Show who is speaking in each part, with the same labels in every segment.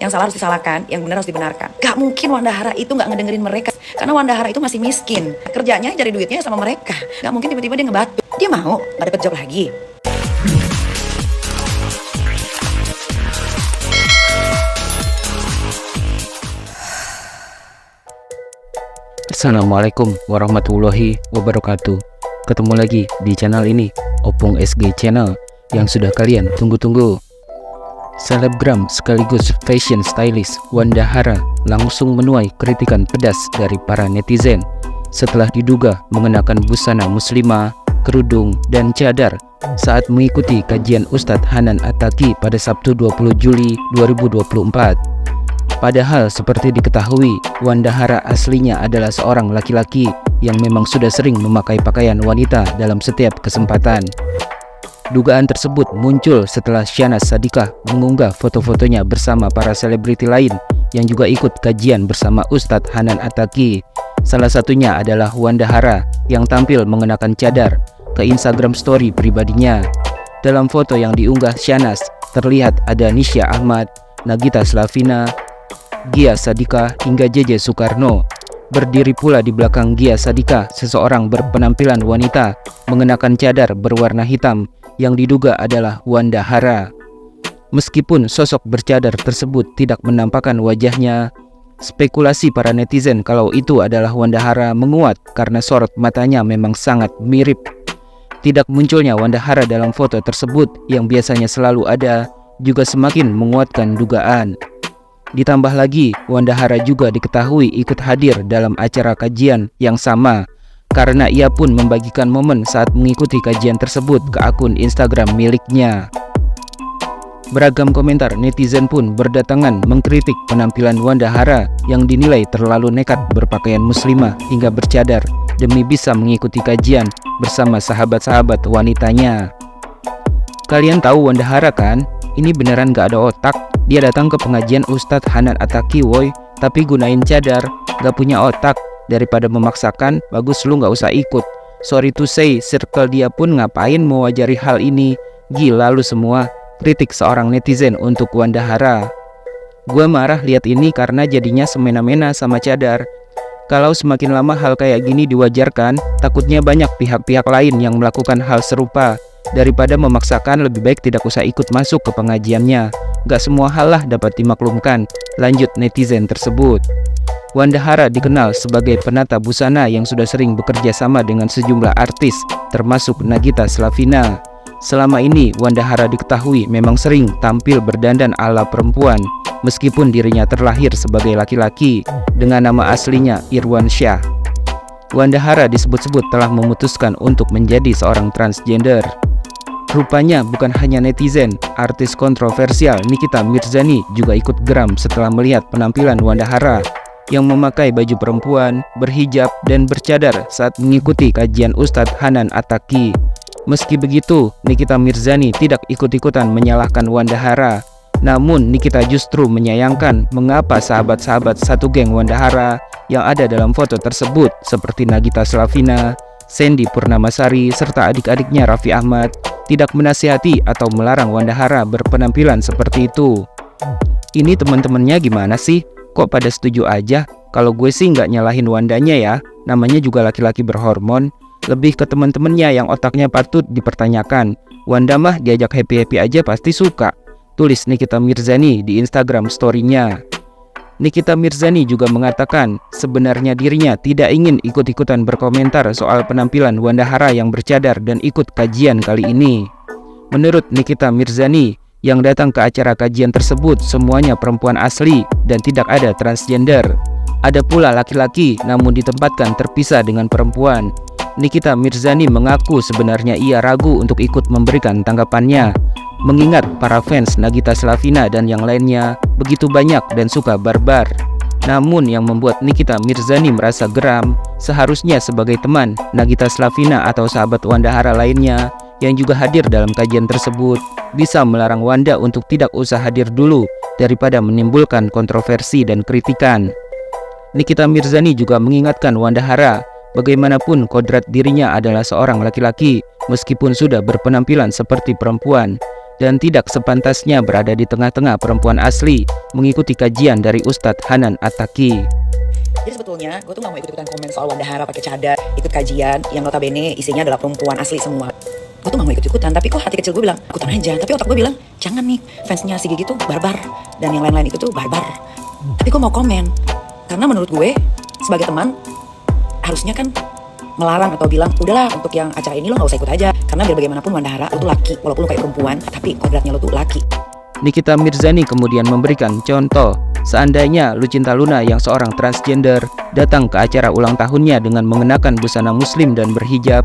Speaker 1: Yang salah harus disalahkan, yang benar harus dibenarkan. Gak mungkin Wanda Hara itu gak ngedengerin mereka. Karena Wanda Hara itu masih miskin. Kerjanya cari duitnya sama mereka. Gak mungkin tiba-tiba dia ngebatu. Dia mau gak dapet job lagi.
Speaker 2: Assalamualaikum warahmatullahi wabarakatuh. Ketemu lagi di channel ini, Opung SG Channel, yang sudah kalian tunggu-tunggu. Selebgram sekaligus fashion stylist Wanda Hara langsung menuai kritikan pedas dari para netizen setelah diduga mengenakan busana muslimah, kerudung, dan cadar saat mengikuti kajian Ustadz Hanan Attaqi pada Sabtu 20 Juli 2024. Padahal seperti diketahui, Wanda Hara aslinya adalah seorang laki-laki yang memang sudah sering memakai pakaian wanita dalam setiap kesempatan. Dugaan tersebut muncul setelah Syahnaz Sadiqah mengunggah foto-fotonya bersama para selebriti lain yang juga ikut kajian bersama Ustadz Hanan Attaqi. Salah satunya adalah Wanda Hara yang tampil mengenakan cadar ke Instagram story pribadinya. Dalam foto yang diunggah Syahnaz, terlihat ada Nisha Ahmad, Nagita Slavina, Gia Sadika hingga JJ Soekarno. Berdiri pula di belakang Gia Sadika seseorang berpenampilan wanita mengenakan cadar berwarna hitam yang diduga adalah Wanda Hara. Meskipun sosok bercadar tersebut tidak menampakkan wajahnya, spekulasi para netizen kalau itu adalah Wanda Hara menguat karena sorot matanya memang sangat mirip. Tidak munculnya Wanda Hara dalam foto tersebut yang biasanya selalu ada juga semakin menguatkan dugaan. Ditambah lagi, Wanda Hara juga diketahui ikut hadir dalam acara kajian yang sama karena ia pun membagikan momen saat mengikuti kajian tersebut ke akun Instagram miliknya. Beragam komentar netizen pun berdatangan mengkritik penampilan Wanda Hara yang dinilai terlalu nekat berpakaian muslimah hingga bercadar demi bisa mengikuti kajian bersama sahabat-sahabat wanitanya. Kalian tahu Wanda Hara kan? Ini beneran gak ada otak. Dia datang ke pengajian Ustadz Hanan Attaqi woy, tapi gunain cadar. Gak punya otak. Daripada memaksakan, bagus lu gak usah ikut. Sorry to say, circle dia pun ngapain mewajari hal ini. Gila lu semua. Kritik seorang netizen untuk Wanda Hara. Gua marah lihat ini karena jadinya semena-mena sama cadar. Kalau semakin lama hal kayak gini diwajarkan, takutnya banyak pihak-pihak lain yang melakukan hal serupa. Daripada memaksakan, lebih baik tidak usah ikut masuk ke pengajiannya. Gak semua hal lah dapat dimaklumkan, lanjut netizen tersebut. Wanda Hara dikenal sebagai penata busana yang sudah sering bekerja sama dengan sejumlah artis, termasuk Nagita Slavina. Selama ini, Wanda Hara diketahui memang sering tampil berdandan ala perempuan, meskipun dirinya terlahir sebagai laki-laki dengan nama aslinya Irwan Syah. Wanda Hara disebut-sebut telah memutuskan untuk menjadi seorang transgender. Rupanya bukan hanya netizen, artis kontroversial Nikita Mirzani juga ikut geram setelah melihat penampilan Wanda Hara yang memakai baju perempuan, berhijab, dan bercadar saat mengikuti kajian Ustadz Hanan Attaqi. Meski begitu, Nikita Mirzani tidak ikut-ikutan menyalahkan Wanda Hara. Namun Nikita justru menyayangkan mengapa sahabat-sahabat satu geng Wanda Hara yang ada dalam foto tersebut seperti Nagita Slavina, Sandy Purnamasari, serta adik-adiknya Raffi Ahmad tidak menasihati atau melarang Wanda Hara berpenampilan seperti itu. Ini teman-temannya gimana sih? Kok pada setuju aja? Kalau gue sih nggak nyalahin Wandanya ya, namanya juga laki-laki berhormon. Lebih ke teman-temannya yang otaknya patut dipertanyakan. Wanda mah diajak happy-happy aja pasti suka, tulis Nikita Mirzani di Instagram story-nya. Nikita Mirzani juga mengatakan sebenarnya dirinya tidak ingin ikut-ikutan berkomentar soal penampilan Wanda Hara yang bercadar dan ikut kajian kali ini. Menurut Nikita Mirzani, yang datang ke acara kajian tersebut semuanya perempuan asli dan tidak ada transgender. Ada pula laki-laki namun ditempatkan terpisah dengan perempuan. Nikita Mirzani mengaku sebenarnya ia ragu untuk ikut memberikan tanggapannya, mengingat para fans Nagita Slavina dan yang lainnya begitu banyak dan suka barbar. Namun yang membuat Nikita Mirzani merasa geram, seharusnya sebagai teman Nagita Slavina atau sahabat Wanda Hara lainnya yang juga hadir dalam kajian tersebut, bisa melarang Wanda untuk tidak usah hadir dulu daripada menimbulkan kontroversi dan kritikan. Nikita Mirzani juga mengingatkan Wanda Hara, bagaimanapun kodrat dirinya adalah seorang laki-laki meskipun sudah berpenampilan seperti perempuan. dan tidak sepantasnya berada di tengah-tengah perempuan asli, mengikuti kajian dari Ustadz Hanan Attaqi.
Speaker 1: Jadi sebetulnya gue tuh gak mau ikut-ikutan komen soal Wandahara pakai cadar, ikut kajian yang notabene isinya adalah perempuan asli semua. Gue tuh gak mau ikut-ikutan, tapi kok hati kecil gue bilang ikutan aja. Tapi otak gue bilang jangan nih, fansnya si Gigi tuh barbar dan yang lain-lain itu tuh barbar. Tapi gue mau komen karena menurut gue sebagai teman harusnya kan melarang atau bilang udahlah untuk yang acara ini lo gak usah ikut aja, karena biar bagaimanapun Wandahara lo tuh laki, walaupun lo kayak perempuan tapi kodratnya lo tuh laki.
Speaker 2: Nikita Mirzani kemudian memberikan contoh, seandainya Lucinta Luna yang seorang transgender datang ke acara ulang tahunnya dengan mengenakan busana muslim dan berhijab,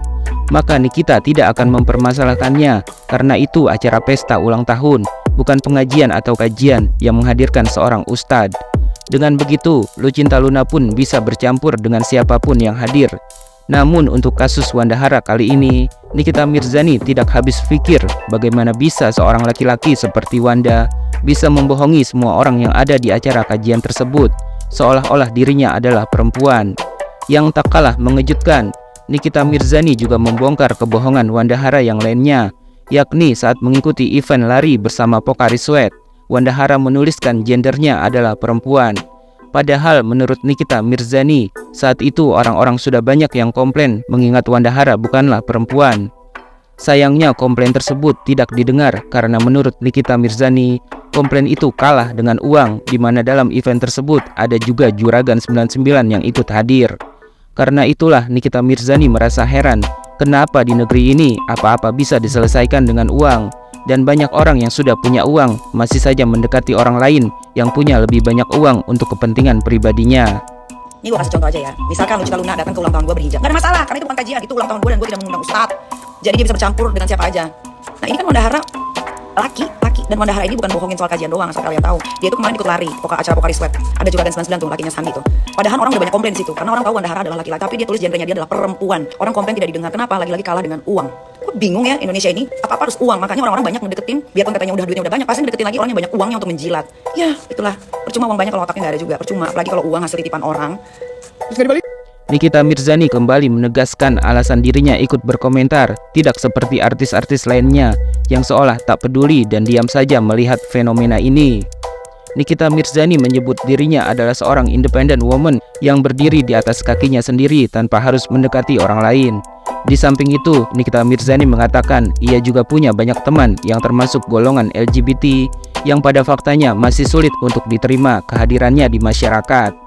Speaker 2: maka Nikita tidak akan mempermasalahkannya karena itu acara pesta ulang tahun, bukan pengajian atau kajian yang menghadirkan seorang ustadz. Dengan begitu, Lucinta Luna pun bisa bercampur dengan siapapun yang hadir. Namun untuk kasus Wandahara kali ini, Nikita Mirzani tidak habis pikir bagaimana bisa seorang laki-laki seperti Wanda bisa membohongi semua orang yang ada di acara kajian tersebut, seolah-olah dirinya adalah perempuan. Yang tak kalah mengejutkan, Nikita Mirzani juga membongkar kebohongan Wandahara yang lainnya, yakni saat mengikuti event lari bersama Pocari Sweat, Wandahara menuliskan gendernya adalah perempuan. Padahal menurut Nikita Mirzani, saat itu orang-orang sudah banyak yang komplain mengingat Wandahara bukanlah perempuan. Sayangnya komplain tersebut tidak didengar karena menurut Nikita Mirzani, komplain itu kalah dengan uang, di mana dalam event tersebut ada juga Juragan 99 yang ikut hadir. Karena itulah Nikita Mirzani merasa heran, kenapa di negeri ini apa-apa bisa diselesaikan dengan uang, dan banyak orang yang sudah punya uang masih saja mendekati orang lain yang punya lebih banyak uang untuk kepentingan pribadinya.
Speaker 1: Ini gue kasih contoh aja ya. Misalkan Lucinta Luna datang ke ulang tahun gue berhijab, gak ada masalah karena itu bukan kajian, itu ulang tahun gue dan gue tidak mengundang ustadz. Jadi dia bisa bercampur dengan siapa aja. Nah ini kan Wandahara laki, dan Wandahara ini bukan bohongin soal kajian doang, asal kalian tahu. Dia itu kemarin ikut lari, acara Pocari Sweat. Ada Juragan 99 tuh, lakinya Sandi tuh. Padahal orang udah banyak komplain di situ, karena orang tahu Wandahara adalah laki-laki, tapi dia tulis gendernya dia adalah perempuan. Orang komplain tidak didengar, kenapa? Lagi-lagi kalah dengan uang. Gue bingung ya, Indonesia ini apa-apa harus uang, makanya orang-orang banyak mendeketin, biarpun katanya udah duitnya udah banyak, pasti deketin lagi orang yang banyak uangnya untuk menjilat. Ya, itulah. Percuma uang banyak kalau otaknya gak ada juga, percuma. Apalagi kalau uang hasil titipan orang, terus gak dibalik.
Speaker 2: Nikita Mirzani kembali menegaskan alasan dirinya ikut berkomentar, tidak seperti artis-artis lainnya yang seolah tak peduli dan diam saja melihat fenomena ini. Nikita Mirzani menyebut dirinya adalah seorang independent woman yang berdiri di atas kakinya sendiri tanpa harus mendekati orang lain. Di samping itu, Nikita Mirzani mengatakan ia juga punya banyak teman yang termasuk golongan LGBT yang pada faktanya masih sulit untuk diterima kehadirannya di masyarakat.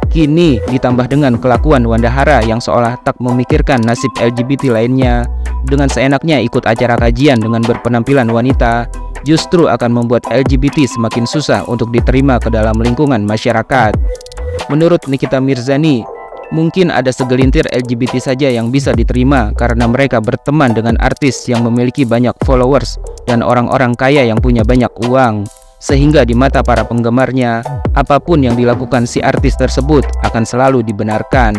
Speaker 2: Kini ditambah dengan kelakuan Wandahara yang seolah tak memikirkan nasib LGBT lainnya, dengan seenaknya ikut acara kajian dengan berpenampilan wanita, justru akan membuat LGBT semakin susah untuk diterima ke dalam lingkungan masyarakat. Menurut Nikita Mirzani, mungkin ada segelintir LGBT saja yang bisa diterima karena mereka berteman dengan artis yang memiliki banyak followers dan orang-orang kaya yang punya banyak uang. Sehingga di mata para penggemarnya, apapun yang dilakukan si artis tersebut akan selalu dibenarkan.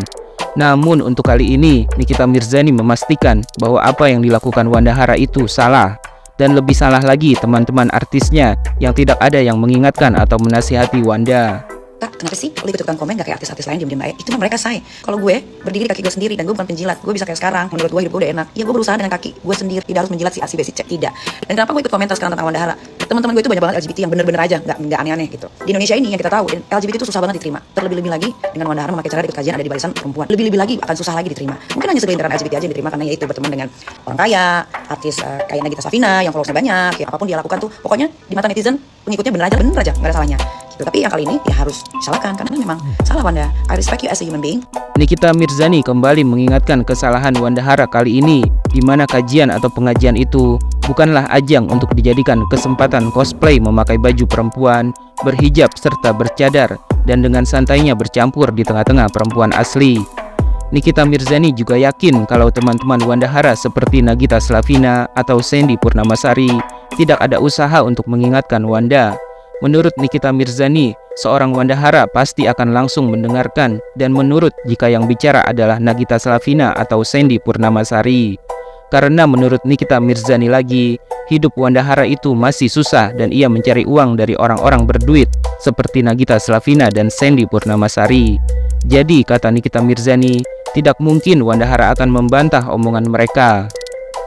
Speaker 2: Namun untuk kali ini, Nikita Mirzani memastikan bahwa apa yang dilakukan Wandahara itu salah. Dan lebih salah lagi teman-teman artisnya yang tidak ada yang mengingatkan atau menasihati Wanda.
Speaker 1: Kak, kenapa sih kalau ikut-ikutan komen gak kayak artis-artis lain diem-diem aja? Itu mah mereka say. Kalau gue berdiri di kaki gue sendiri dan gue bukan penjilat, gue bisa kayak sekarang. Menurut gue hidup gue udah enak. Ya gue berusaha dengan kaki gue sendiri, tidak harus menjilat si A, si B, si C, tidak. Dan kenapa gue ikut komentar sekarang tentang Wandahara? Teman-teman gue itu banyak banget LGBT yang bener-bener aja, nggak aneh-aneh gitu. Di Indonesia ini yang kita tahu, LGBT itu susah banget diterima. Terlebih-lebih lagi dengan Wandahara memakai cara ikut kajian ada di barisan perempuan. Lebih-lebih lagi akan susah lagi diterima. Mungkin hanya segelintiran LGBT aja yang diterima karena yaitu berteman dengan orang kaya, artis kayak Nagita Slavina yang followersnya banyak, ya apapun dia lakukan tuh, pokoknya di mata netizen pengikutnya bener aja, nggak ada salahnya. Tapi yang kali ini ya harus disalahkan karena memang salah Wanda. I respect you as a human being.
Speaker 2: Nikita Mirzani kembali mengingatkan kesalahan Wandahara kali ini, di mana kajian atau pengajian itu bukanlah ajang untuk dijadikan kesempatan cosplay memakai baju perempuan, berhijab serta bercadar, dan dengan santainya bercampur di tengah-tengah perempuan asli. Nikita Mirzani juga yakin kalau teman-teman Wandahara seperti Nagita Slavina atau Sandy Purnamasari tidak ada usaha untuk mengingatkan Wanda. Menurut Nikita Mirzani, seorang Wandahara pasti akan langsung mendengarkan dan menurut jika yang bicara adalah Nagita Slavina atau Sandy Purnamasari. Karena menurut Nikita Mirzani lagi, hidup Wandahara itu masih susah dan ia mencari uang dari orang-orang berduit seperti Nagita Slavina dan Sandy Purnamasari. Jadi kata Nikita Mirzani, tidak mungkin Wandahara akan membantah omongan mereka.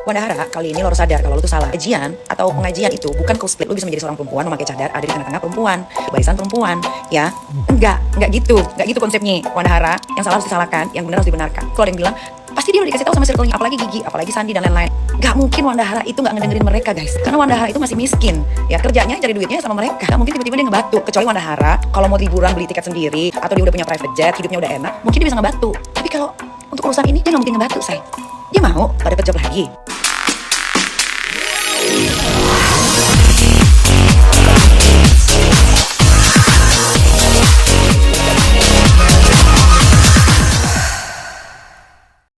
Speaker 1: Wanda Hara, kali ini lo harus sadar kalau lo tuh salah. Pengajian atau pengajian itu bukan kau split lo bisa menjadi seorang perempuan memakai cadar ada di tengah-tengah perempuan, barisan perempuan, ya. Enggak gitu konsepnya. Wanda Hara, yang salah harus disalahkan, yang benar harus dibenarkan. Kalau ada yang bilang, pasti dia udah dikasih tahu sama circle-nya, apalagi Gigi, apalagi Sandi dan lain-lain. Gak mungkin Wanda Hara itu gak ngedengerin mereka, guys. Karena Wanda Hara itu masih miskin. Ya, kerjanya cari duitnya sama mereka. Gak mungkin tiba-tiba dia ngebantu. Kecuali Wanda Hara, kalau mau liburan beli tiket sendiri, atau dia udah punya private jet, hidupnya udah enak, mungkin dia bisa ngebantu. Tapi kalau untuk urusan ini, dia gak mungkin ngebantu, say. Dia mau pada job lagi.